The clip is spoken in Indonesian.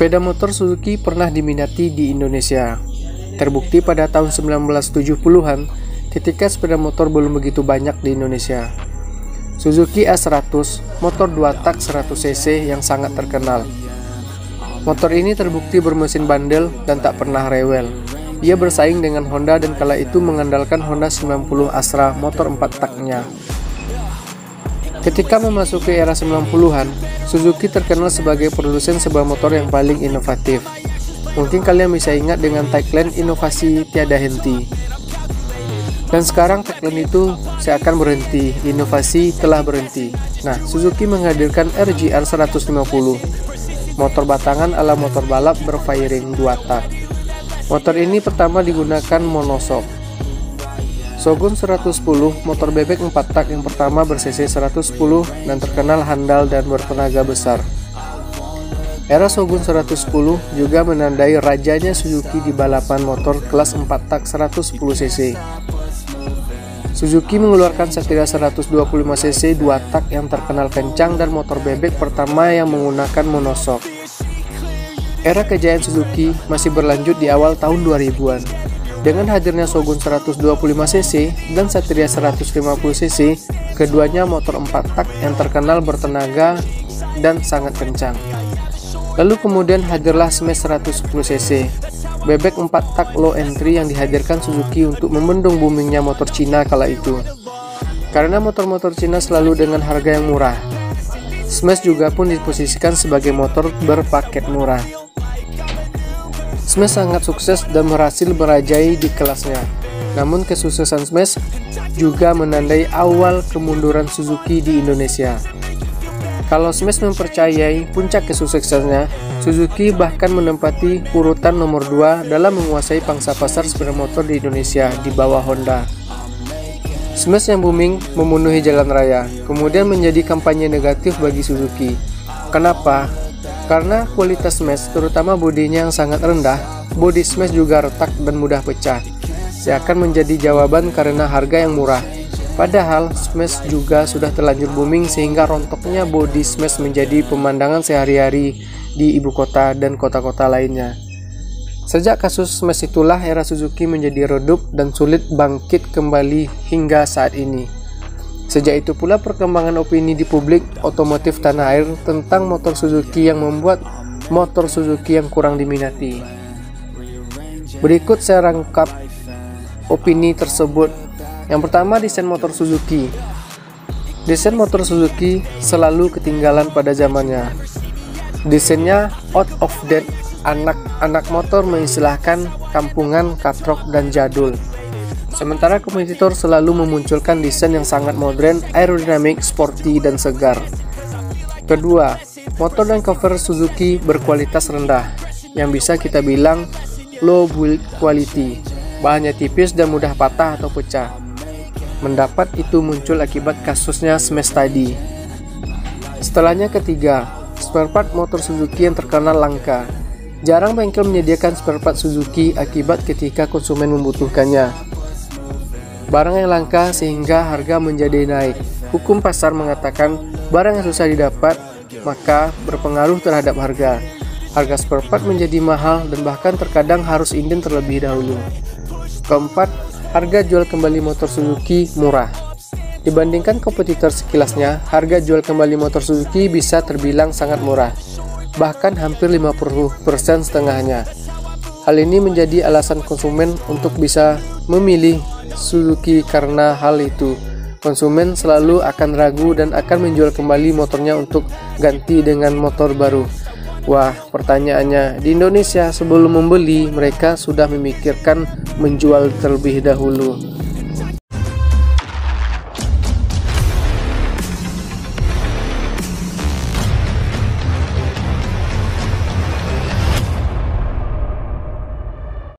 Sepeda motor Suzuki pernah diminati di Indonesia. Terbukti pada tahun 1970-an ketika sepeda motor belum begitu banyak di Indonesia. Suzuki A100, motor 2 tak 100 cc yang sangat terkenal. Motor ini terbukti bermesin bandel dan tak pernah rewel. Ia bersaing dengan Honda dan kala itu mengandalkan Honda 90 Astra motor 4 taknya. Ketika memasuki era 90-an, Suzuki terkenal sebagai produsen sebuah motor yang paling inovatif. Mungkin kalian bisa ingat dengan tagline inovasi tiada henti. Dan sekarang tagline itu seakan berhenti, inovasi telah berhenti. Nah, Suzuki menghadirkan RGR 150, motor batangan ala motor balap berfairing 2 tak. Motor ini pertama digunakan monoshock. Shogun 110, motor bebek 4 tak yang pertama ber-cc 110 dan terkenal handal dan bertenaga besar. Era Shogun 110 juga menandai rajanya Suzuki di balapan motor kelas 4 tak 110 cc. Suzuki mengeluarkan Satria 125 cc 2 tak yang terkenal kencang dan motor bebek pertama yang menggunakan monoshock. Era kejayaan Suzuki masih berlanjut di awal tahun 2000-an. Dengan hadirnya Shogun 125 cc dan Satria 150 cc, keduanya motor 4 tak yang terkenal bertenaga dan sangat kencang. Lalu kemudian hadirlah Smash 110 cc, bebek 4 tak low entry yang dihadirkan Suzuki untuk membendung boomingnya motor Cina kala itu. Karena motor-motor Cina selalu dengan harga yang murah, Smash juga pun diposisikan sebagai motor berpaket murah. Smash sangat sukses dan berhasil merajai di kelasnya. Namun kesuksesan Smash juga menandai awal kemunduran Suzuki di Indonesia. Kalau Smash mempercayai puncak kesuksesannya, Suzuki bahkan menempati urutan nomor 2 dalam menguasai pangsa pasar sepeda motor di Indonesia di bawah Honda. Smash yang booming memenuhi jalan raya, kemudian menjadi kampanye negatif bagi Suzuki. Kenapa? Karena kualitas Smash, terutama bodinya yang sangat rendah, bodi Smash juga retak dan mudah pecah. Seakan menjadi jawaban karena harga yang murah. Padahal Smash juga sudah terlanjur booming sehingga rontoknya bodi Smash menjadi pemandangan sehari-hari di ibu kota dan kota-kota lainnya. Sejak kasus Smash itulah era Suzuki menjadi redup dan sulit bangkit kembali hingga saat ini. Sejak itu pula perkembangan opini di publik otomotif tanah air tentang motor Suzuki yang membuat motor Suzuki yang kurang diminati. Berikut saya rangkap opini tersebut. Yang pertama, desain motor Suzuki. Desain motor Suzuki selalu ketinggalan pada zamannya. Desainnya out of date, anak-anak motor mengistilahkan kampungan, katrok, dan jadul. Sementara kompetitor selalu memunculkan desain yang sangat modern, aerodinamik, sporty, dan segar. Kedua, motor dan cover Suzuki berkualitas rendah, yang bisa kita bilang low build quality. Bahannya tipis dan mudah patah atau pecah. Mendapat itu muncul akibat kasusnya Smash tadi. Setelahnya ketiga, spare part motor Suzuki yang terkenal langka. Jarang bengkel menyediakan spare part Suzuki akibat ketika konsumen membutuhkannya. Barang yang langka sehingga harga menjadi naik. Hukum pasar mengatakan barang yang susah didapat maka berpengaruh terhadap harga. Harga spare part menjadi mahal dan bahkan terkadang harus inden terlebih dahulu. Keempat, harga jual kembali motor Suzuki murah. Dibandingkan kompetitor sekilasnya, harga jual kembali motor Suzuki bisa terbilang sangat murah, bahkan hampir 50% setengahnya. Hal ini menjadi alasan konsumen untuk bisa memilih Suzuki. Karena hal itu, konsumen selalu akan ragu dan akan menjual kembali motornya untuk ganti dengan motor baru. Wah, pertanyaannya, di Indonesia sebelum membeli mereka sudah memikirkan menjual terlebih dahulu.